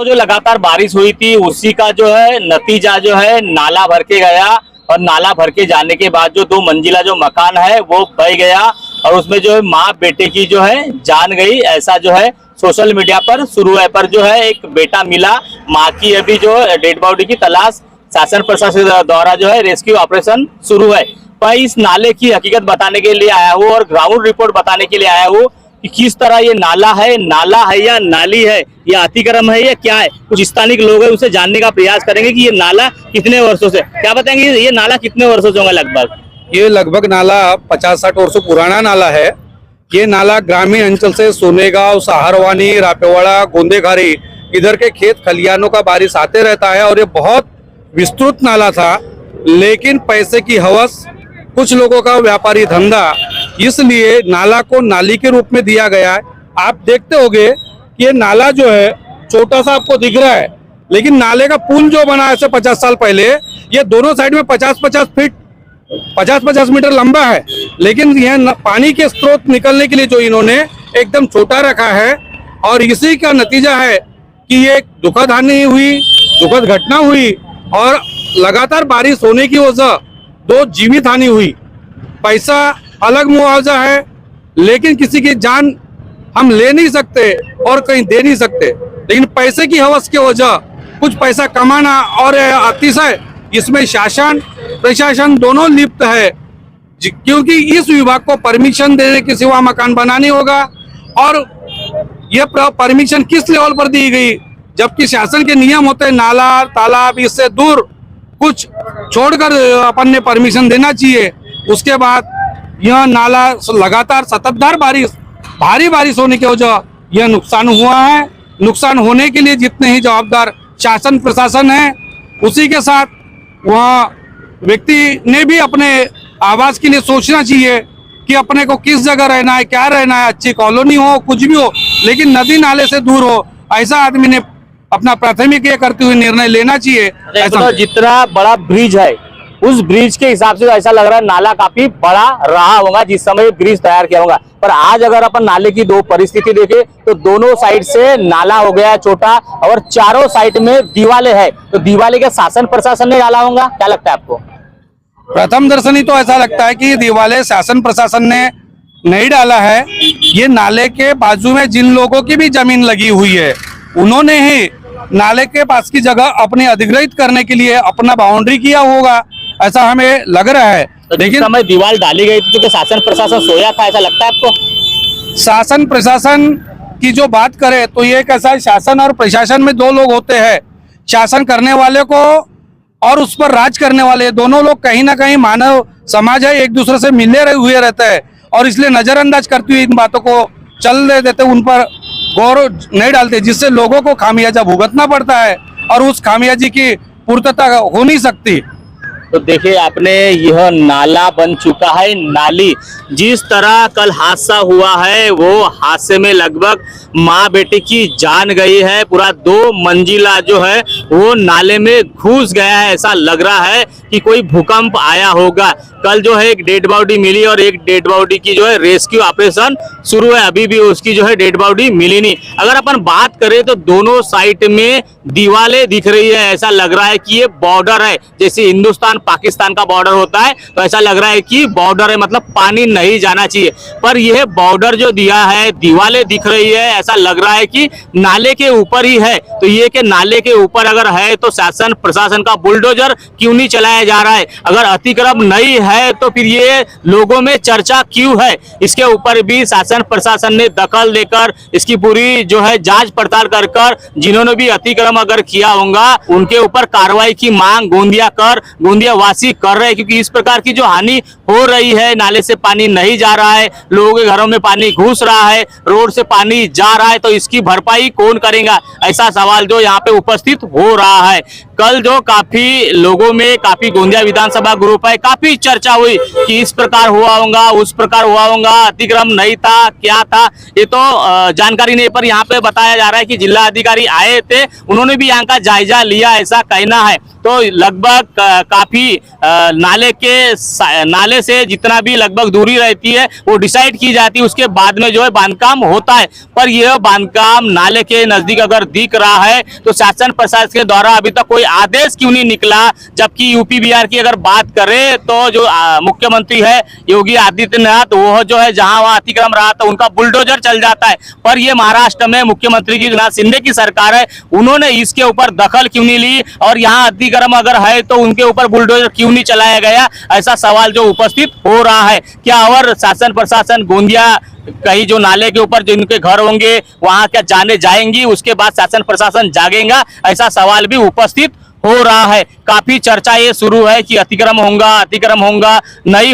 को जो लगातार बारिश हुई थी उसी का जो है नतीजा जो है नाला भर के गया, और नाला भर के जाने के बाद जो 2 मंजिला जो मकान है वो बह गया, और उसमें जो है माँ बेटे की जो है जान गई। ऐसा जो है सोशल मीडिया पर शुरू है, पर जो है एक बेटा मिला। माँ की अभी जो डेड बॉडी की तलाश शासन प्रशासन द्वारा जो है रेस्क्यू ऑपरेशन शुरू है। पर इस नाले की हकीकत बताने के लिए आया हूँ और ग्राउंड रिपोर्ट बताने के लिए आया हूँ कि किस तरह ये नाला है या नाली है या अतिक्रम है या क्या है। कुछ स्थानीय लोग हैं, उसे जानने का प्रयास करेंगे कि ये नाला कितने वर्षों से, क्या बताएंगे ये नाला कितने वर्षों से होगा लगभग? ये लगभग नाला 50-60 वर्षों पुराना नाला है। ये नाला ग्रामीण अंचल से सोनेगांव, सहारवानी, रापेवाड़ा, गोंदेघारी इधर के खेत खलियानों का बारिश आते रहता है और ये बहुत विस्तृत नाला था, लेकिन पैसे की हवस, कुछ लोगों का व्यापारी धंधा, इसलिए नाला को नाली के रूप में दिया गया है। आप देखते होंगे कि ये नाला जो है छोटा सा आपको दिख रहा है, लेकिन नाले का पुल जो बना है 50 साल पहले, ये दोनों साइड में 50-50 फीट 50-50 मीटर लंबा है, लेकिन यह पानी के स्रोत निकलने के लिए जो इन्होंने एकदम छोटा रखा है। और इसी का नतीजा है कि ये दुखद हानि हुई, दुखद घटना हुई और लगातार बारिश होने की वजह 2 जीवित हानि हुई। पैसा अलग मुआवजा है, लेकिन किसी की जान हम ले नहीं सकते और कहीं दे नहीं सकते, लेकिन पैसे की हवस की वजह कुछ पैसा कमाना और अतिशय इसमें शासन प्रशासन दोनों लिप्त है, क्योंकि इस विभाग को परमिशन देने के सिवा मकान बनानी होगा। और ये परमिशन किस लेवल पर दी गई, जबकि शासन के नियम होते हैं नाला तालाब इससे दूर कुछ छोड़कर अपन ने परमिशन देना चाहिए। उसके बाद यह नाला लगातार सततधार भारी बारिश होने की वजह यह नुकसान हुआ है। नुकसान होने के लिए जितने ही जवाबदार शासन प्रशासन है, उसी के साथ वह व्यक्ति ने भी अपने आवास के लिए सोचना चाहिए कि अपने को किस जगह रहना है, क्या रहना है, अच्छी कॉलोनी हो, कुछ भी हो, लेकिन नदी नाले से दूर हो। ऐसा आदमी ने अपना प्राथमिक करते हुए निर्णय लेना चाहिए। ऐसा जितना बड़ा ब्रिज है उस ब्रिज के हिसाब से ऐसा लग रहा है नाला काफी बड़ा रहा होगा जिस समय ब्रिज तैयार किया होगा। पर आज अगर अपन नाले की 2 परिस्थिति देखें तो दोनों साइड से नाला हो गया छोटा और चारों साइड में दीवाले है, तो दीवाले के शासन प्रशासन ने डाला होगा, क्या लगता है आपको? प्रथम दर्शनी तो ऐसा लगता है कि दीवाले शासन प्रशासन ने नहीं डाला है। ये नाले के बाजू में जिन लोगों की भी जमीन लगी हुई है, उन्होंने ही नाले के पास की जगह अपने अधिग्रहित करने के लिए अपना बाउंड्री किया होगा, ऐसा हमें लग रहा है। तो लेकिन समय दीवार डाली गई थी तो शासन प्रशासन सोया था, ऐसा लगता है आपको? शासन प्रशासन की जो बात करें तो ये कैसा है, शासन और प्रशासन में 2 लोग होते हैं। शासन करने वाले को और उस पर राज करने वाले, दोनों लोग कहीं ना कहीं मानव समाज है, एक दूसरे से मिले हुए रहते हैं और इसलिए नजरअंदाज करते हुए इन बातों को चल देते, उन पर गौर नहीं डालते, जिससे लोगों को खामियाजा भुगतना पड़ता है और उस खामियाजी की पूर्तता हो नहीं सकती। तो देखिए आपने, यह नाला बन चुका है, नाली जिस तरह कल हादसा हुआ है वो हादसे में लगभग माँ बेटे की जान गई है। पूरा 2 मंजिला जो है वो नाले में घुस गया है। ऐसा लग रहा है कि कोई भूकंप आया होगा। कल जो है एक डेड बॉडी मिली और एक डेड बॉडी की जो है रेस्क्यू ऑपरेशन शुरू है, अभी भी उसकी जो है डेड बॉडी मिली नहीं। अगर अपन बात करें तो दोनों साइड में दीवारें दिख रही है, ऐसा लग रहा है कि ये बॉर्डर है, जैसे हिंदुस्तान पाकिस्तान का बॉर्डर होता है, तो ऐसा लग रहा है कि बॉर्डर है, मतलब पानी नहीं जाना चाहिए। पर यह बॉर्डर जो दिया है, दीवारें दिख रही है, ऐसा लग रहा है कि नाले के ऊपर ही है। तो ये कि नाले के ऊपर अगर है तो शासन प्रशासन का बुलडोजर क्यों नहीं चलाया जा रहा है? अगर अतिक्रम नहीं है तो फिर ये लोगों में चर्चा क्यों है? इसके ऊपर भी शासन प्रशासन ने दखल देकर इसकी पूरी जो है जांच पड़ताल कर जिन्होंने भी अतिक्रम अगर किया होगा उनके ऊपर कार्रवाई की मांग गोंदिया वासी कर रहे हैं, क्योंकि इस प्रकार की जो हानि हो रही है, नाले से पानी नहीं जा रहा है, लोगों के घरों में पानी घुस रहा है, रोड से पानी जा रहा है, तो इसकी भरपाई कौन करेगा? ऐसा सवाल जो यहाँ पे उपस्थित हो रहा है। कल जो काफी लोगों में, काफी गोंदिया विधानसभा ग्रुप है, काफी चर्चा हुई कि इस प्रकार हुआ होगा, उस प्रकार हुआ होगा, अतिक्रम नहीं था, क्या था, ये तो जानकारी नहीं। पर यहाँ पे बताया जा रहा है कि जिला अधिकारी आए थे, उन्होंने भी यहाँ का जायजा लिया, ऐसा कहना है। तो लगभग काफी नाले से जितना भी लगभग दूरी रहती है वो डिसाइड की जाती है, उसके बाद में जो है बांधकाम होता है। पर यह बांधकाम नाले के नजदीक अगर दिख रहा है तो शासन प्रशासन के द्वारा अभी तक कोई आदेश क्यों नहीं निकला। जबकि यूपी बिहार की अगर बात करें तो जो मुख्यमंत्री है योगी आदित्यनाथ, वो जो है जहां वहां अतिक्रम रहा था उनका बुलडोजर चल जाता है। पर ये महाराष्ट्र में मुख्यमंत्री की एकनाथ शिंदे की सरकार है, उन्होंने इसके ऊपर दखल क्यों नहीं ली और यहाँ अतिक्रम अगर है तो उनके ऊपर बुलडोजर क्यों नहीं चलाया गया, ऐसा सवाल जो उपस्थित हो रहा है। क्या और शासन प्रशासन गोंदिया कहीं जो नाले के ऊपर जिनके घर होंगे वहां क्या जाने जाएंगी, उसके बाद शासन प्रशासन जागेगा, ऐसा सवाल भी उपस्थित हो रहा है। काफी चर्चा ये शुरू है कि अतिक्रम होगा नहीं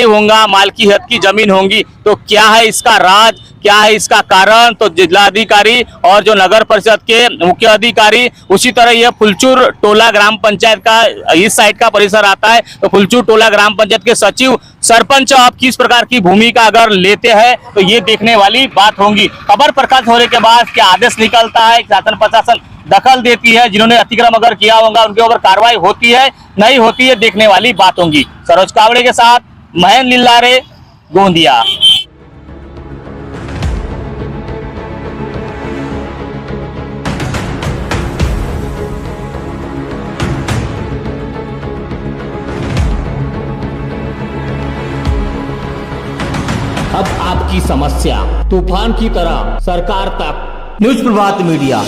होगा, मालकियत की जमीन होंगी। तो क्या है इसका राज, क्या है इसका कारण, तो जिलाधिकारी और जो नगर परिषद के मुख्य अधिकारी, उसी तरह यह फुलचूर टोला ग्राम पंचायत का इस साइड का परिसर आता है, तो फुलचूर टोला ग्राम पंचायत के सचिव सरपंच आप किस प्रकार की भूमिका अगर लेते हैं तो ये देखने वाली बात होगी। खबर प्रकाश होने के बाद क्या आदेश निकलता है, शासन प्रशासन दखल देती है, जिन्होंने अतिक्रम अगर किया होगा उनके ऊपर कार्रवाई होती है नहीं होती है, देखने वाली बात होगी। सरोज कावड़े के साथ महेंद्र लिल्लारे, गोंदिया। अब आपकी समस्या तूफान की तरह सरकार तक। न्यूज़ प्रभात मीडिया।